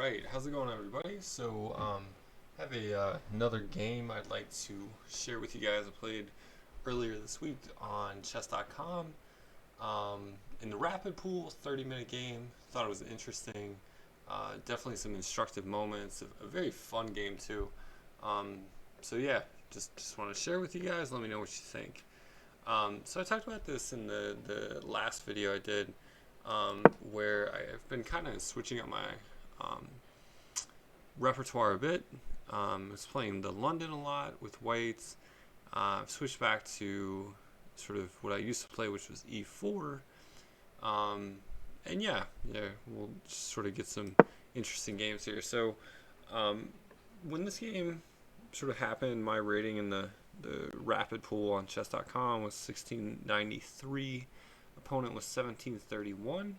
Alright, how's it going, everybody? So, have another game I'd like to share with you guys. I played earlier this week on chess.com in the rapid pool, 30-minute game. Thought it was interesting. Definitely some instructive moments. A very fun game, too. So, yeah, just want to share with you guys. Let me know what you think. So I talked about this in the last video I did, where I've been kind of switching up my repertoire a bit. I was playing the London a lot with whites. I've switched back to sort of what I used to play, which was e4. And yeah, we'll just sort of get some interesting games here. So when this game sort of happened, my rating in the rapid pool on chess.com was 1693. Opponent was 1731.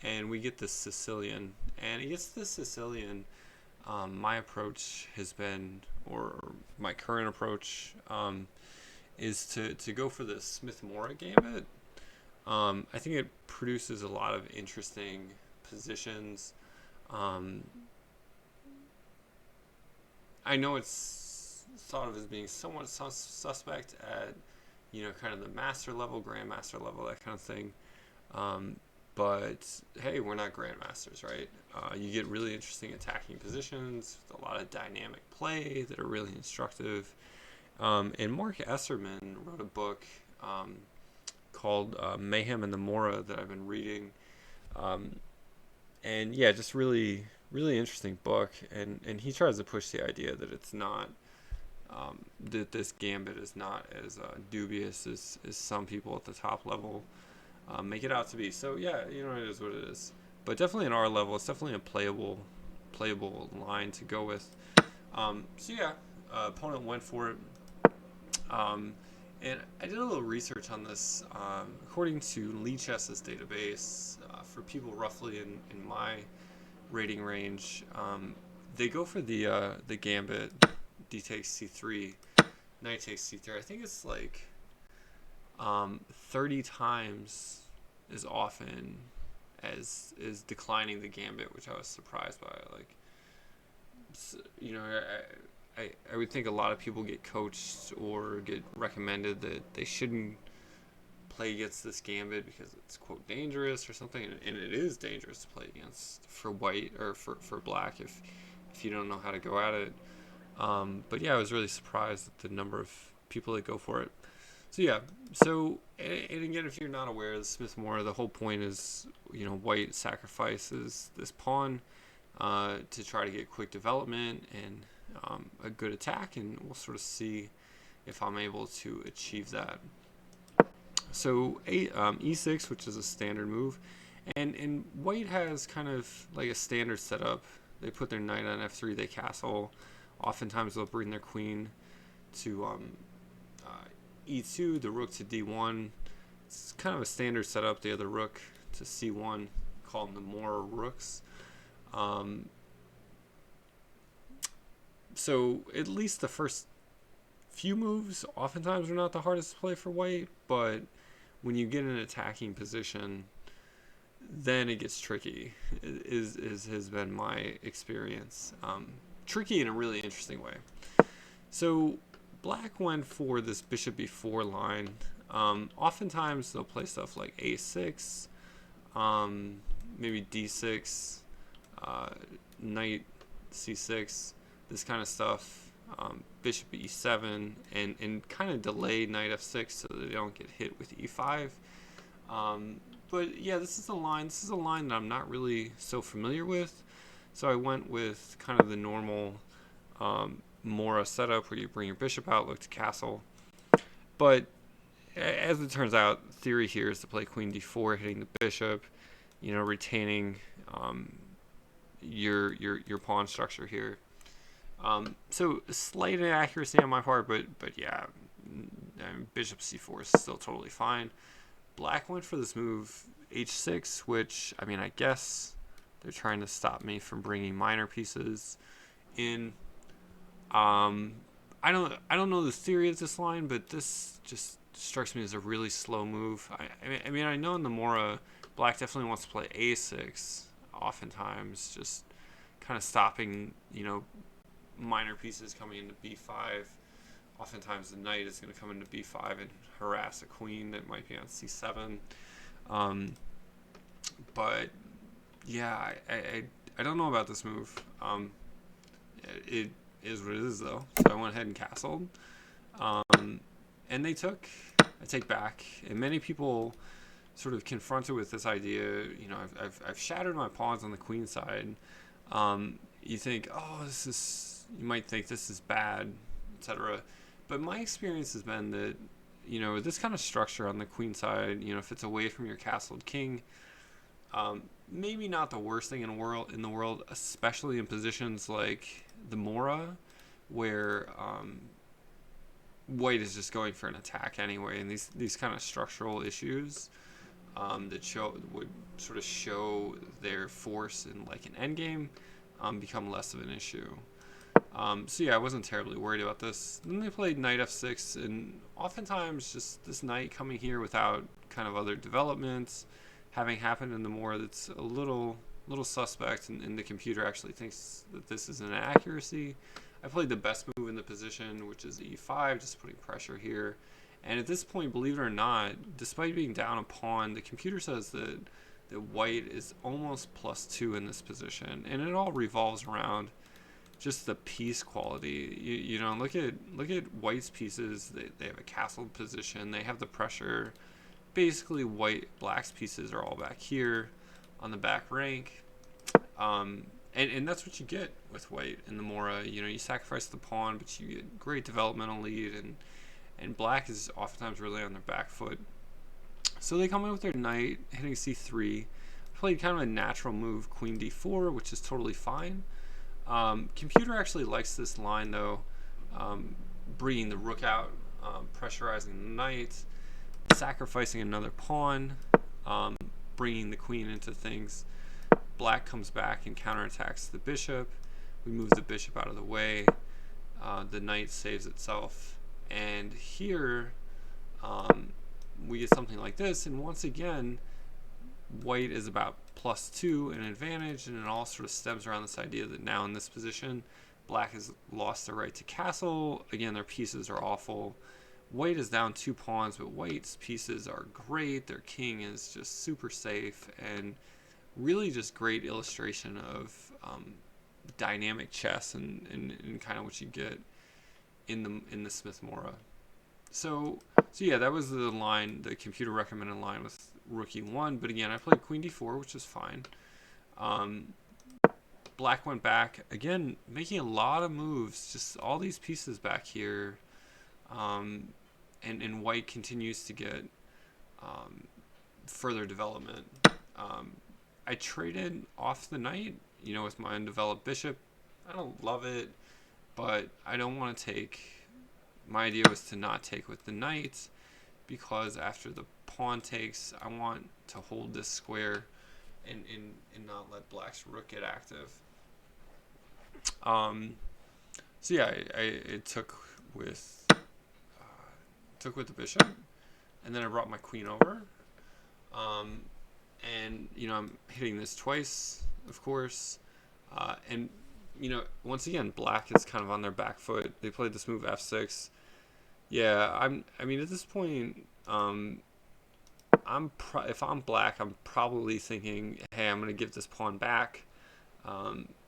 And we get the Sicilian. And against the Sicilian, my approach has been, or my current approach, is to go for the Smith-Morra gambit. I think it produces a lot of interesting positions. I know it's thought of as being somewhat suspect at, kind of the master level, grandmaster level, that kind of thing. But hey, we're not grandmasters, right? You get really interesting attacking positions with a lot of dynamic play that are really instructive. And Mark Esserman wrote a book called Mayhem and the Morra that I've been reading. And yeah, just really, really interesting book. And he tries to push the idea that it's not, that this gambit is not as dubious as some people at the top level make it out to be. So yeah, it is what it is. But definitely at our level, it's definitely a playable line to go with. So yeah, opponent went for it. And I did a little research on this. According to Lee Chess's database, for people roughly in my rating range, they go for the gambit, d takes c3, knight takes c3. I think it's like 30 times as often as is declining the gambit, which I was surprised by. Like, I would think a lot of people get coached or get recommended that they shouldn't play against this gambit because it's, quote, dangerous or something, and it is dangerous to play against for white or for black if you don't know how to go at it. But yeah, I was really surprised at the number of people that go for it. So yeah, and again, if you're not aware of the Smith-Morra, the whole point is, white sacrifices this pawn to try to get quick development and a good attack, and we'll sort of see if I'm able to achieve that. So e6, which is a standard move, and white has kind of like a standard setup. They put their knight on f3, they castle. Oftentimes they'll bring their queen to e2, the rook to d1. It's kind of a standard setup. They have the rook to c1, call them the Morra rooks. So at least the first few moves oftentimes are not the hardest to play for white, but when you get in an attacking position, then it gets tricky, has been my experience. Tricky in a really interesting way. So black went for this bishop b4 line. Oftentimes they'll play stuff like a6, maybe d6, knight c6, this kind of stuff, bishop e7, and kind of delay knight f6 so that they don't get hit with e5. But yeah, this is a line that I'm not really so familiar with, so I went with kind of the normal Morra setup where you bring your bishop out, look to castle. But as it turns out, theory here is to play queen d4, hitting the bishop, retaining your pawn structure here. So slight inaccuracy on my part, but yeah, bishop c4 is still totally fine. Black went for this move h6, which, I guess they're trying to stop me from bringing minor pieces in. I don't know the theory of this line, but this just strikes me as a really slow move. I know in the Morra, black definitely wants to play a6, oftentimes just kind of stopping, minor pieces coming into b5. Oftentimes the knight is going to come into b5 and harass a queen that might be on c7. But yeah, I don't know about this move. It is what it is, though. So I went ahead and castled. And they took. I take back. And many people sort of confronted with this idea. I've shattered my pawns on the queen side. You think, you might think this is bad, etc. But my experience has been that, this kind of structure on the queen side, if it's away from your castled king, maybe not the worst thing in the world, especially in positions like the Morra, where white is just going for an attack anyway, and these kind of structural issues that would sort of show their force in like an endgame become less of an issue. So yeah, I wasn't terribly worried about this. Then they played knight f6, and oftentimes just this knight coming here without kind of other developments having happened in the Morra, that's a little suspect, and the computer actually thinks that this is an accuracy. I played the best move in the position, which is e5, just putting pressure here. And at this point, believe it or not, despite being down a pawn, the computer says that white is almost +2 in this position, and it all revolves around just the piece quality. Look at white's pieces. They have a castled position. They have the pressure. Basically, black's pieces are all back here on the back rank. And that's what you get with white in the Morra. You sacrifice the pawn, but you get great developmental lead, and black is oftentimes really on their back foot. So they come in with their knight, hitting c3. Played kind of a natural move, queen d4, which is totally fine. Computer actually likes this line, though, bringing the rook out, pressurizing the knight, sacrificing another pawn, bringing the queen into things. Black comes back and counterattacks the bishop. We move the bishop out of the way. The knight saves itself. And here we get something like this. And once again, white is about +2 an advantage. And it all sort of stems around this idea that now in this position, black has lost the right to castle. Again, their pieces are awful. White is down 2 pawns, but white's pieces are great. Their king is just super safe, and really just great illustration of dynamic chess and kind of what you get in the Smith-Morra. So yeah, that was the line, the computer recommended line with rook e1. But again, I played queen d4, which is fine. Black went back again, making a lot of moves. Just all these pieces back here, and white continues to get further development. I traded off the knight, with my undeveloped bishop. I don't love it, but I don't want to take. My idea was to not take with the knight, because after the pawn takes, I want to hold this square and not let black's rook get active. So yeah, I took with the bishop, and then I brought my queen over. And I'm hitting this twice, of course, and once again, black is kind of on their back foot. They played this move f6. Yeah, I mean at this point, if I'm black, I'm probably thinking, hey, I'm gonna give this pawn back.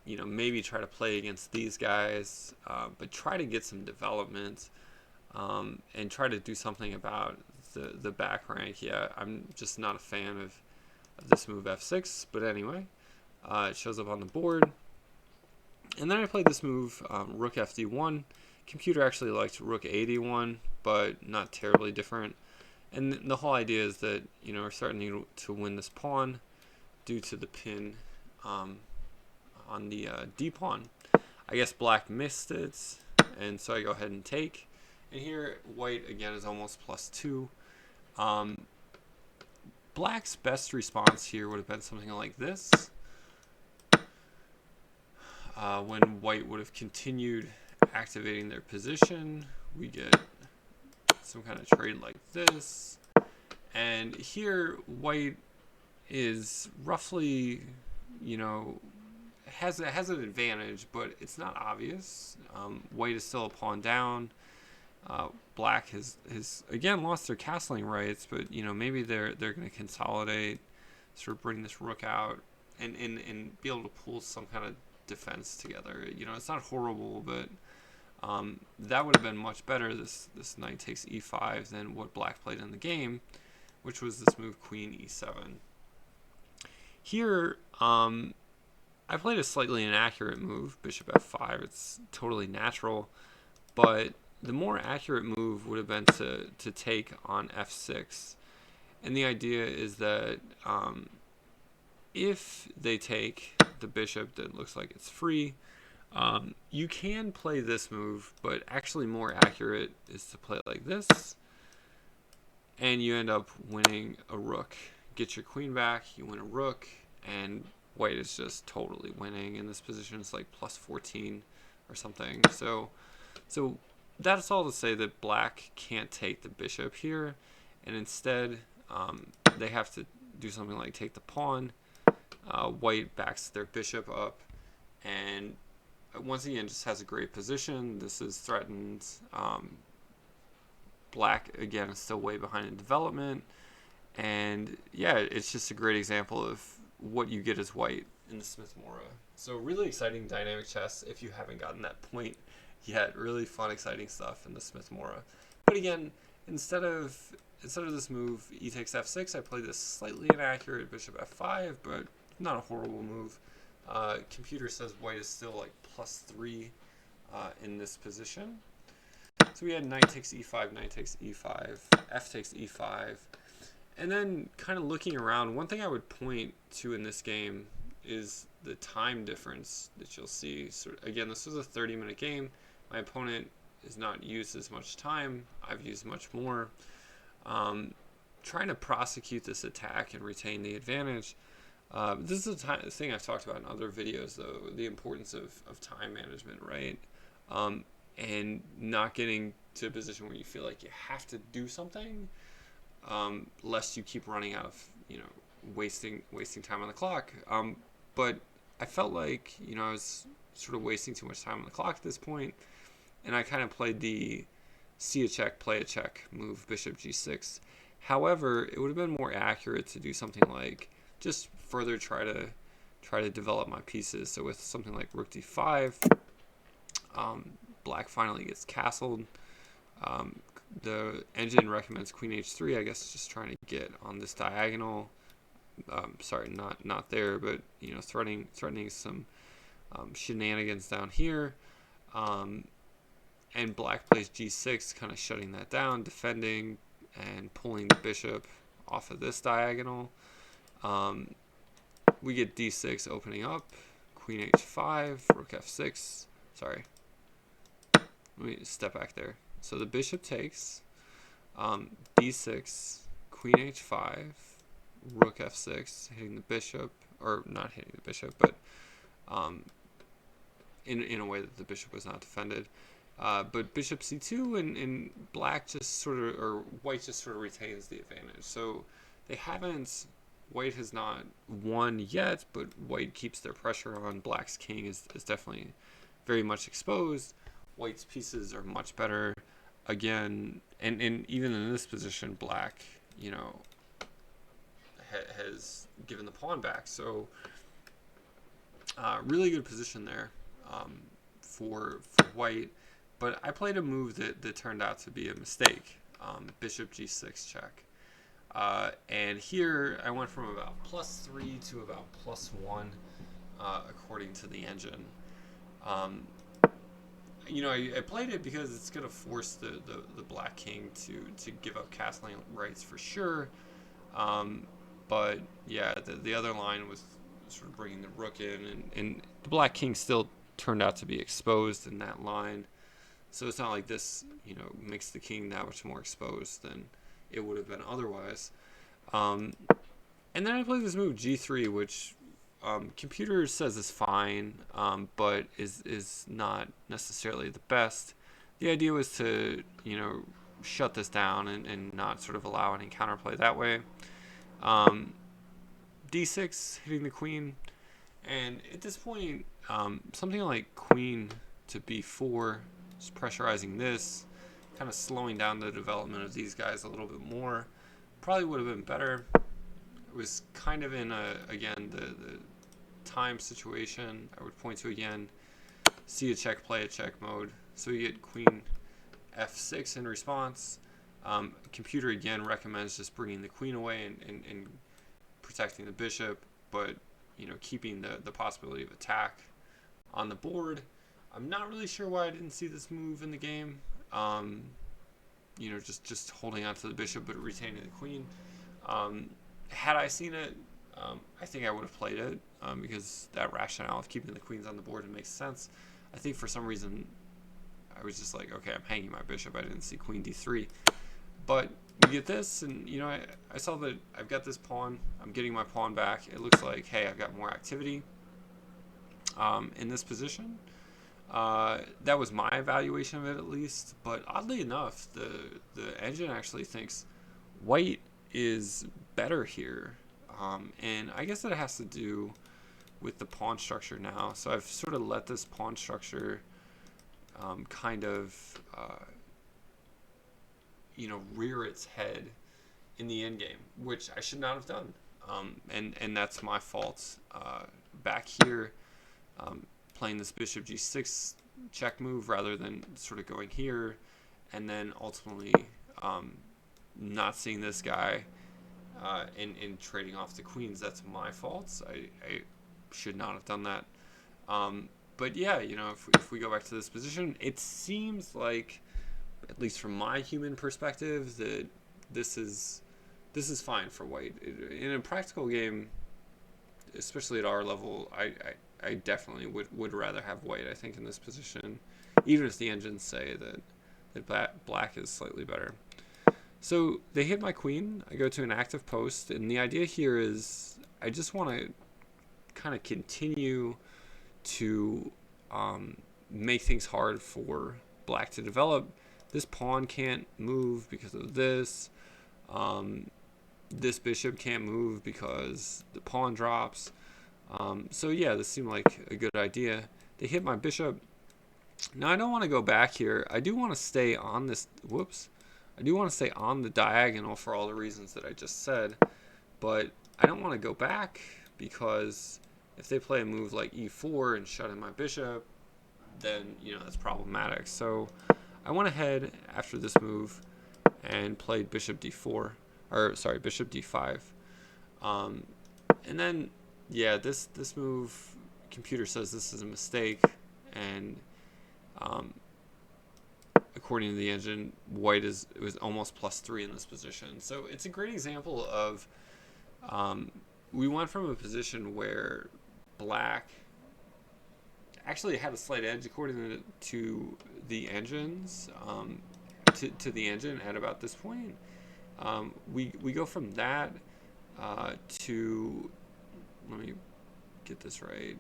Maybe try to play against these guys, but try to get some development, and try to do something about the back rank. Yeah, I'm just not a fan of this move f6, but anyway, it shows up on the board. And then I played this move, rook fd1. Computer actually liked rook ad1, but not terribly different. And the whole idea is that we're starting to win this pawn due to the pin on the d pawn. I guess black missed it, and so I go ahead and take. And here white again is almost +2. Black's best response here would have been something like this, when white would have continued activating their position. We get some kind of trade like this, and here white is roughly has an advantage, but it's not obvious. White is still a pawn down. Black has again lost their castling rights, but maybe they're going to consolidate, sort of bring this rook out, and be able to pull some kind of defense together. It's not horrible, but that would have been much better. This knight takes e5 than what Black played in the game, which was this move Queen e7. Here, I played a slightly inaccurate move, Bishop f5. It's totally natural, but the more accurate move would have been to take on f6. And the idea is that if they take the bishop that looks like it's free, you can play this move, but actually more accurate is to play it like this, and you end up winning a rook. Get your queen back, you win a rook, and white is just totally winning in this position. It's like plus 14 or something. So that's all to say that Black can't take the bishop here, and instead they have to do something like take the pawn. White backs their bishop up, and once again just has a great position. This is threatened. Black again is still way behind in development, and yeah, it's just a great example of what you get as white in the Smith-Morra. So really exciting dynamic chess if you haven't gotten that point yet. Really fun, exciting stuff in the Smith-Morra. But again, instead of this move e takes f6, I played this slightly inaccurate bishop f5, but not a horrible move. Computer says white is still like +3 in this position. So we had knight takes e5, knight takes e5, f takes e5. And then kind of looking around, one thing I would point to in this game is the time difference that you'll see. So again, this was a 30-minute game. My opponent has not used as much time. I've used much more. Trying to prosecute this attack and retain the advantage. This is a thing I've talked about in other videos, though, the importance of time management, right? And not getting to a position where you feel like you have to do something, lest you keep running out of, wasting time on the clock. But I felt like, I was sort of wasting too much time on the clock at this point, and I kind of played the see a check, play a check move, bishop g6. However, it would have been more accurate to do something like just further try to develop my pieces. So with something like rook d5, Black finally gets castled. The engine recommends queen h3. I guess just trying to get on this diagonal. Sorry, not there, but threatening some shenanigans down here. And Black plays g6, kind of shutting that down, defending and pulling the bishop off of this diagonal. We get d6 opening up, queen h5, rook f6. Sorry, let me step back there. So the bishop takes, d6, queen h5, rook f6, hitting the bishop, or not hitting the bishop, but in a way that the bishop was not defended. But bishop c2, and Black just sort of, or white just sort of retains the advantage. So they haven't, white has not won yet, but white keeps their pressure on. Black's king is definitely very much exposed. White's pieces are much better. Again, and even in this position, Black, has given the pawn back. So really good position there for white. But I played a move that turned out to be a mistake. Bishop g6 check. And here I went from about +3 to about +1 according to the engine. I played it because it's going to force the Black king to give up castling rights for sure. But yeah, the other line was sort of bringing the rook in, and the Black king still turned out to be exposed in that line. So it's not like this, makes the king that much more exposed than it would have been otherwise. And then I played this move g3, which computer says is fine, but is not necessarily the best. The idea was to, shut this down and not sort of allow any counterplay that way. D6 hitting the queen, And at this point, something like queen to b4, just pressurizing this, kind of slowing down the development of these guys a little bit more, probably would have been better. It was kind of in again the time situation. I would point to again, see a check, play a check mode. So you get queen f6 in response. Computer again recommends just bringing the queen away and protecting the bishop, but keeping the possibility of attack on the board. I'm not really sure why I didn't see this move in the game. Just holding on to the bishop but retaining the queen. Had I seen it, I think I would have played it because that rationale of keeping the queens on the board makes sense. I think for some reason I was just like, okay, I'm hanging my bishop. I didn't see queen d3. But we get this, and I saw that I've got this pawn. I'm getting my pawn back. It looks like, hey, I've got more activity in this position. That was my evaluation of it, at least. But oddly enough, the engine actually thinks white is better here, and I guess it has to do with the pawn structure now. So I've sort of let this pawn structure kind of rear its head in the endgame, which I should not have done, and that's my fault. Back here, playing this bishop g6 check move rather than sort of going here, and then ultimately not seeing this guy and trading off the queens. That's my fault. I should not have done that. But yeah, if we go back to this position, it seems like, at least from my human perspective, that this is fine for white. In a practical game, especially at our level, I definitely would rather have white, I think, in this position, even if the engines say that black is slightly better. So they hit my queen. I go to an active post, and the idea here is I just want to kind of continue to make things hard for black to develop. This pawn can't move because of this. This bishop can't move because the pawn drops. So yeah, this seemed like a good idea. They hit my bishop. Now I don't want to go back here. I do want to stay on this. Whoops. I do want to stay on the diagonal for all the reasons that I just said. But I don't want to go back because if they play a move like e4 and shut in my bishop, then that's problematic. So I went ahead after this move and played bishop d4, or sorry, bishop d5. And then, yeah, this move, computer says this is a mistake, and according to the engine, white was almost +3 in this position. So it's a great example of we went from a position where black actually had a slight edge according to the engines, to the engine at about this point. We go from that to, let me get this right,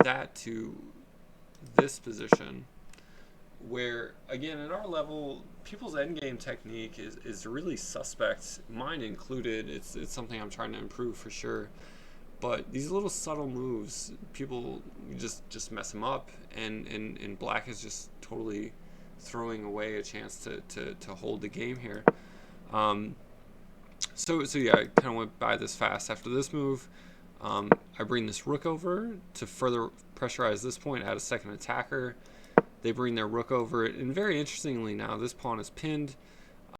that to this position, where again at our level people's endgame technique is really suspect, mine included. It's something I'm trying to improve for sure, but these little subtle moves, people just mess them up, and black is just totally throwing away a chance to hold the game here. So yeah, I kind of went by this fast. After this move, I bring this rook over to further pressurize this point, add a second attacker. They bring their rook over it, and very interestingly now, this pawn is pinned.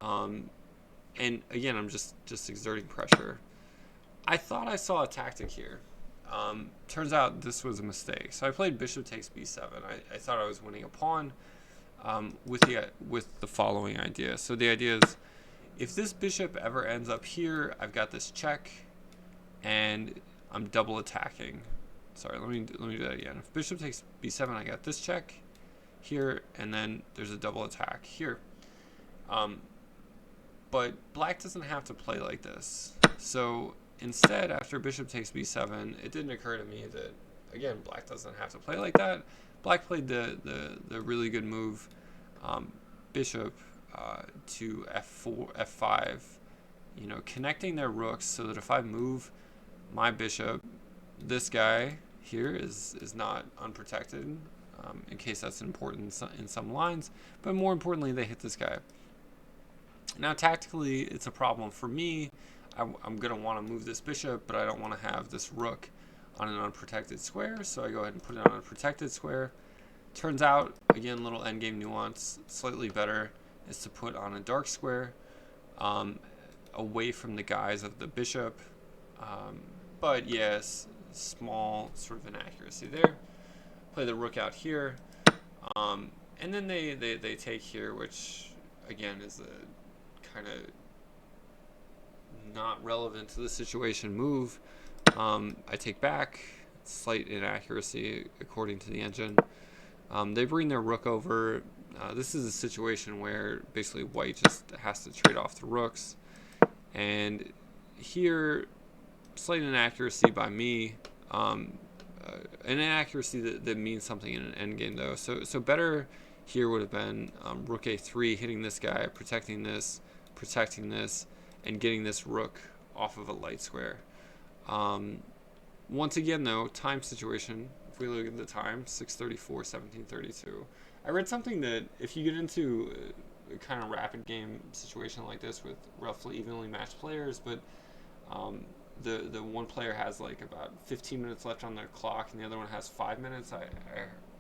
And again, I'm just exerting pressure. I thought I saw a tactic here. Turns out this was a mistake. So I played bishop takes b7. I thought I was winning a pawn with the following idea. So the idea is, if this bishop ever ends up here, I've got this check, and I'm double attacking. Sorry, let me do that again. If bishop takes b7, I got this check here, and then there's a double attack here. But black doesn't have to play like this. So instead, after bishop takes b7, it didn't occur to me that, again, black doesn't have to play like that. Black played the really good move, bishop to f4, f5, connecting their rooks so that if I move my bishop, this guy here is not unprotected, in case that's important in some lines. But more importantly, they hit this guy. Now, tactically, it's a problem for me. I'm going to want to move this bishop, but I don't want to have this rook on an unprotected square, so I go ahead and put it on a protected square. Turns out, again, little endgame nuance, slightly better is to put on a dark square, away from the guise of the bishop. But yes, small sort of inaccuracy there. Play the rook out here, and then they take here, which again is a kind of not relevant to the situation move. I take back, slight inaccuracy according to the engine. They bring their rook over. This is a situation where basically white just has to trade off the rooks. And here, slight inaccuracy by me. An inaccuracy that means something in an endgame, though. So better here would have been rook a3, hitting this guy, protecting this, and getting this rook off of a light square. Once again, though, time situation. If we look at the time, 6:34, 17:32. I read something that if you get into a kind of rapid game situation like this with roughly evenly matched players, but the one player has like about 15 minutes left on their clock and the other one has 5 minutes. I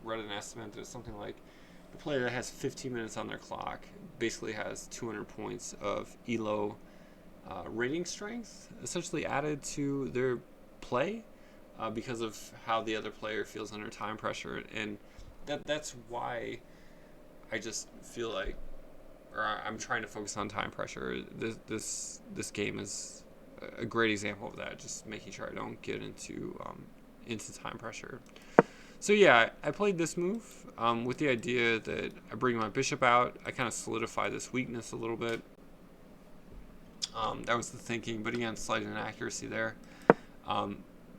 read an estimate that it's something like the player that has 15 minutes on their clock basically has 200 points of ELO rating strength essentially added to their play because of how the other player feels under time pressure. And that's why I just feel like, or I'm trying to focus on time pressure. This game is a great example of that, just making sure I don't get into time pressure. So yeah, I played this move with the idea that I bring my bishop out. I kind of solidify this weakness a little bit. That was the thinking, but again, slight inaccuracy there.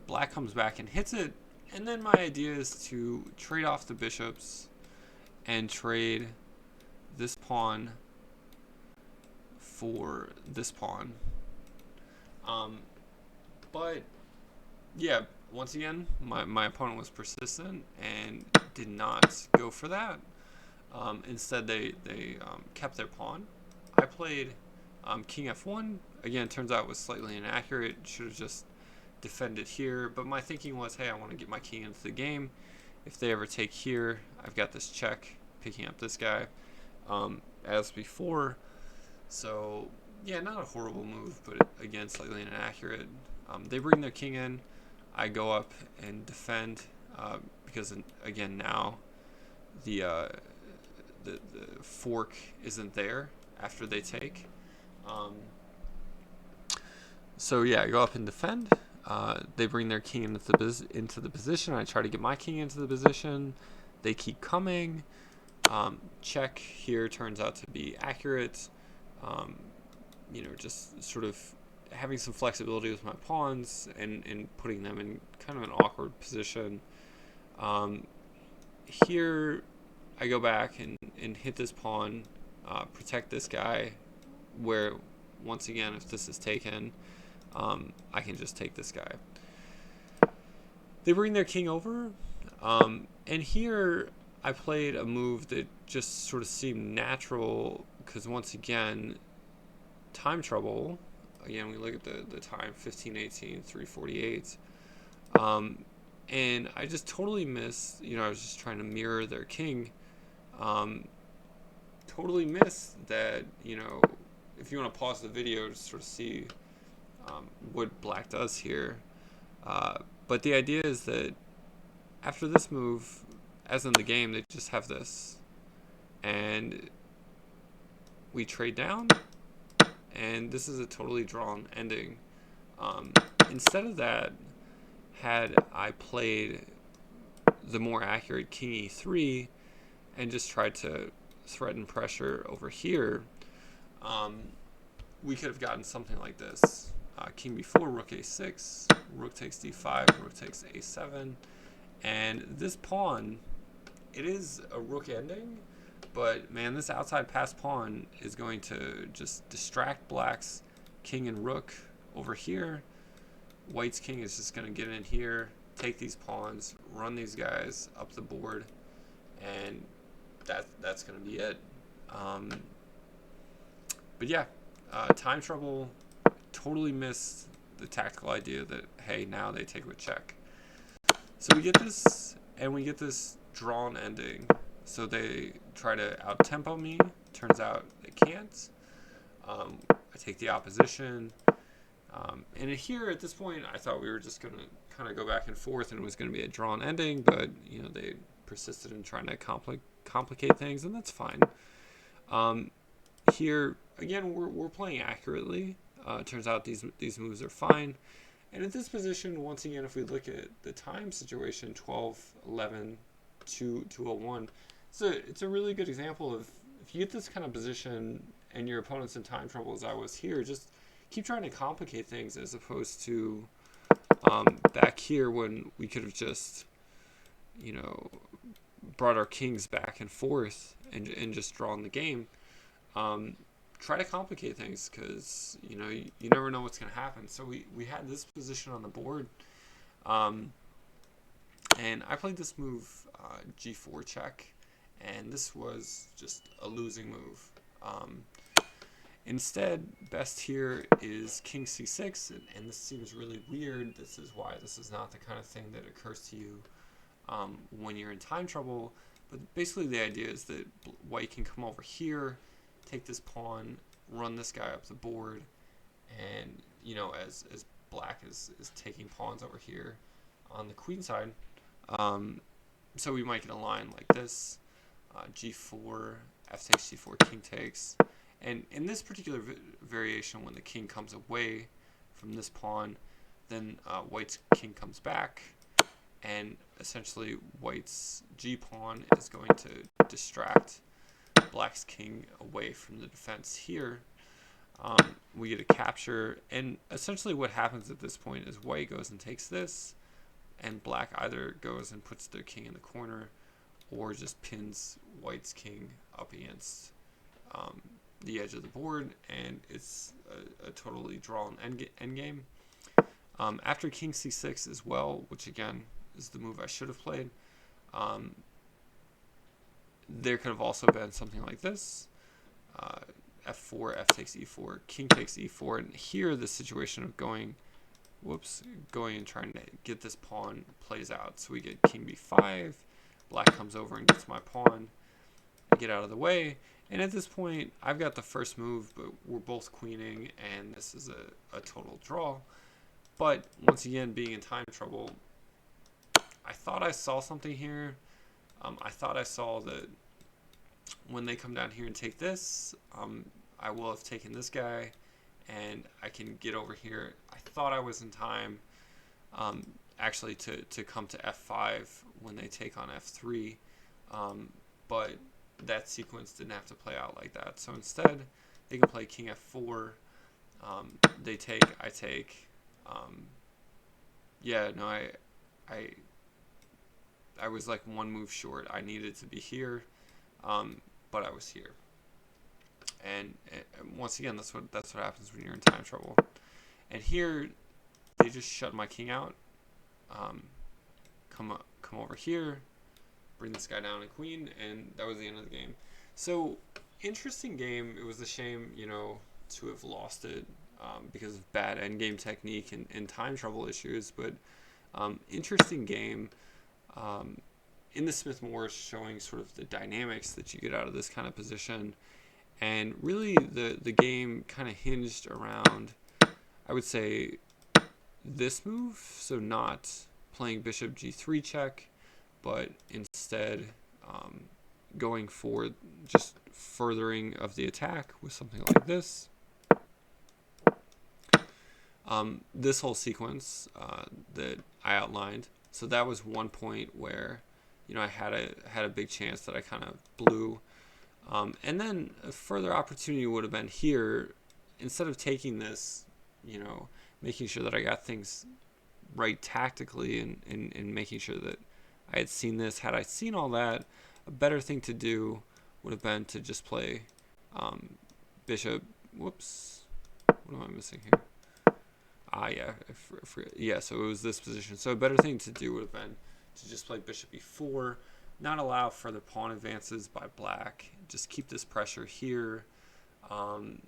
Black comes back and hits it, and then my idea is to trade off the bishops and trade this pawn for this pawn. But yeah, once again, my opponent was persistent and did not go for that. Instead, they kept their pawn. I played king f1. Again, it turns out it was slightly inaccurate. Should have just defended here. But my thinking was, hey, I want to get my king into the game. If they ever take here, I've got this check, picking up this guy, as before. So yeah, not a horrible move, but again, slightly inaccurate. They bring their king in. I go up and defend because again now the fork isn't there after they take. So yeah, I go up and defend. They bring their king into the position. I try to get my king into the position. They keep coming. Check here turns out to be accurate. Just sort of having some flexibility with my pawns and putting them in kind of an awkward position. Here I go back and hit this pawn, protect this guy, where once again, if this is taken, I can just take this guy. They bring their king over, and here I played a move that just sort of seemed natural because once again, time trouble. Again, we look at the time, 15:18, 3:48. And I just totally missed, I was just trying to mirror their king. Totally missed that, if you want to pause the video to sort of see what black does here. But the idea is that after this move, as in the game, they just have this. And we trade down. And this is a totally drawn ending. Instead of that, had I played the more accurate king e3 and just tried to threaten pressure over here, we could have gotten something like this. King b4, rook a6, rook takes d5, rook takes a7. And this pawn, it is a rook ending, but man, this outside pass pawn is going to just distract black's king and rook over here. White's king is just going to get in here, take these pawns, run these guys up the board, and that's going to be it. But yeah, time trouble totally missed the tactical idea that, hey, now they take with check. So we get this, and we get this drawn ending. So they try to out-tempo me. Turns out they can't. I take the opposition. And here, at this point, I thought we were just going to kind of go back and forth, and it was going to be a drawn ending, but, you know, they persisted in trying to complicate things, and that's fine. Here, again, we're playing accurately. Turns out these moves are fine. And at this position, once again, if we look at the time situation, 12, 11, 2, 201, it's a really good example of if you get this kind of position and your opponent's in time trouble as I was here, just keep trying to complicate things as opposed to back here when we could have just, you know, brought our kings back and forth and just drawn the game. Try to complicate things because, you know, you never know what's going to happen. So we had this position on the board. And I played this move, g4 check, and this was just a losing move. Instead, best here is king c6, and this seems really weird. This is why this is not the kind of thing that occurs to you when you're in time trouble. But basically the idea is that white can come over here, take this pawn, run this guy up the board, and, you know, as black is taking pawns over here on the queen side. So we might get a line like this, g4, f takes g4, king takes. And in this particular variation, when the king comes away from this pawn, then white's king comes back, and essentially white's g-pawn is going to distract black's king away from the defense here. We get a capture, and essentially what happens at this point is white goes and takes this, and black either goes and puts their king in the corner or just pins white's king up against the edge of the board, and it's a totally drawn endgame. After king c6 as well, which again is the move I should have played, there could have also been something like this, f4, f takes e4, king takes e4, and here the situation of going and trying to get this pawn plays out. So we get king b5, black comes over and gets my pawn, I get out of the way, and at this point I've got the first move, but we're both queening, and this is a total draw. But once again, being in time trouble, I thought I saw something here. I thought I saw that when they come down here and take this, I will have taken this guy, and I can get over here. I thought I was in time, actually, to come to f5 when they take on f3, but that sequence didn't have to play out like that. So instead, they can play king f4. They take, I take. Yeah, no, I was like one move short. I needed to be here, but I was here. And once again, that's what happens when you're in time trouble. And here, they just shut my king out. Come over here, bring this guy down and queen, and that was the end of the game. So interesting game. It was a shame, you know, to have lost it because of bad endgame technique and time trouble issues. But interesting game. In the Smith-Morra, showing sort of the dynamics that you get out of this kind of position. And really the game kind of hinged around, I would say, this move. So not playing bishop g3 check, but instead going for just furthering of the attack with something like this. This whole sequence that I outlined. So that was one point where, you know, I had a big chance that I kind of blew. And then a further opportunity would have been here. Instead of taking this, you know, making sure that I got things right tactically and making sure that I had seen this. Had I seen all that, a better thing to do would have been to just play bishop. Whoops. What am I missing here? Yeah, yeah. So it was this position. So a better thing to do would have been to just play bishop e4, not allow further pawn advances by black. Just keep this pressure here, um,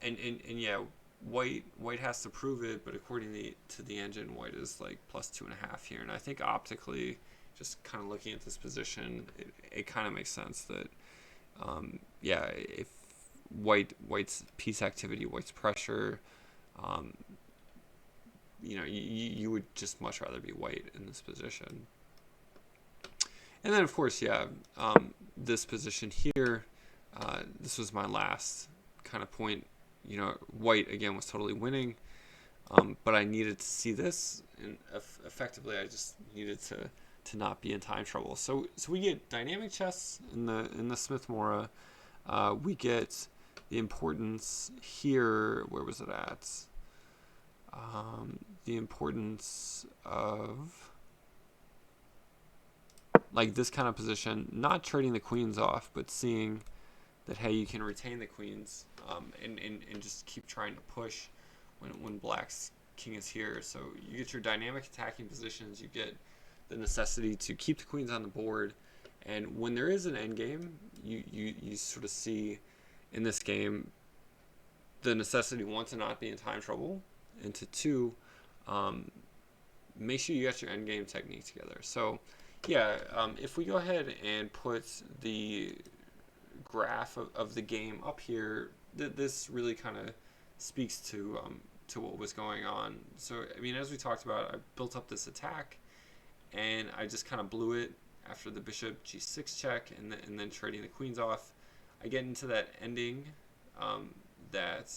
and yeah, white has to prove it, but according to the engine, white is like +2.5 here, and I think optically, just kind of looking at this position, it kind of makes sense that yeah, if white's piece activity, white's pressure. Um, you would just much rather be white in this position. And then, of course, yeah, this position here, this was my last kind of point. White, again, was totally winning, but I needed to see this, and effectively, I just needed to not be in time trouble. So we get dynamic chess in the Smith-Morra. We get the importance here. Where was it at? The importance of like this kind of position, not trading the queens off, but seeing that, hey, you can retain the queens, and just keep trying to push when black's king is here. So you get your dynamic attacking positions, you get the necessity to keep the queens on the board, and when there is an endgame, you sort of see in this game the necessity, one, to not be in time trouble, and to two, make sure you got your endgame technique together. So yeah, if we go ahead and put the graph of the game up here, this really kind of speaks to what was going on. So I mean, as we talked about, I built up this attack, and I just kind of blew it after the bishop g6 check, and then trading the queens off. I get into that ending that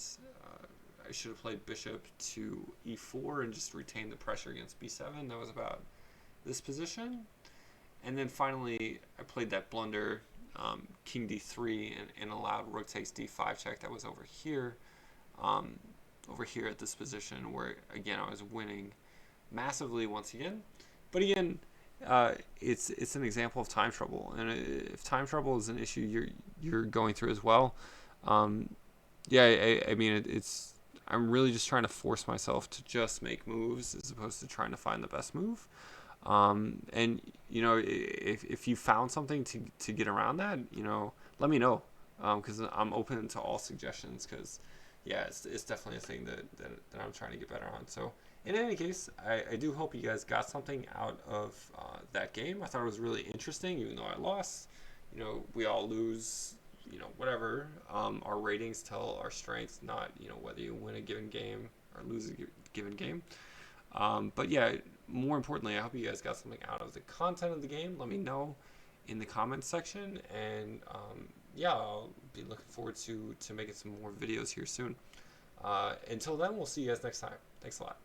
I should have played bishop to e4 and just retained the pressure against b7. That was about this position. And then finally, I played that blunder, king d3, and allowed rook takes d5 check. That was over here at this position where, again, I was winning massively once again. But again, it's an example of time trouble. And if time trouble is an issue you're going through as well, yeah, I mean, I'm really just trying to force myself to just make moves as opposed to trying to find the best move. And if you found something to get around that, let me know, because I'm open to all suggestions, because yeah, it's definitely a thing that I'm trying to get better on. So in any case, I do hope you guys got something out of that game. I thought it was really interesting, even though I lost. We all lose, whatever. Our ratings tell our strengths, not whether you win a given game or lose a given game. But yeah, more importantly, I hope you guys got something out of the content of the game. Let me know in the comments section, and yeah, I'll be looking forward to making some more videos here soon. Until then, we'll see you guys next time. Thanks a lot.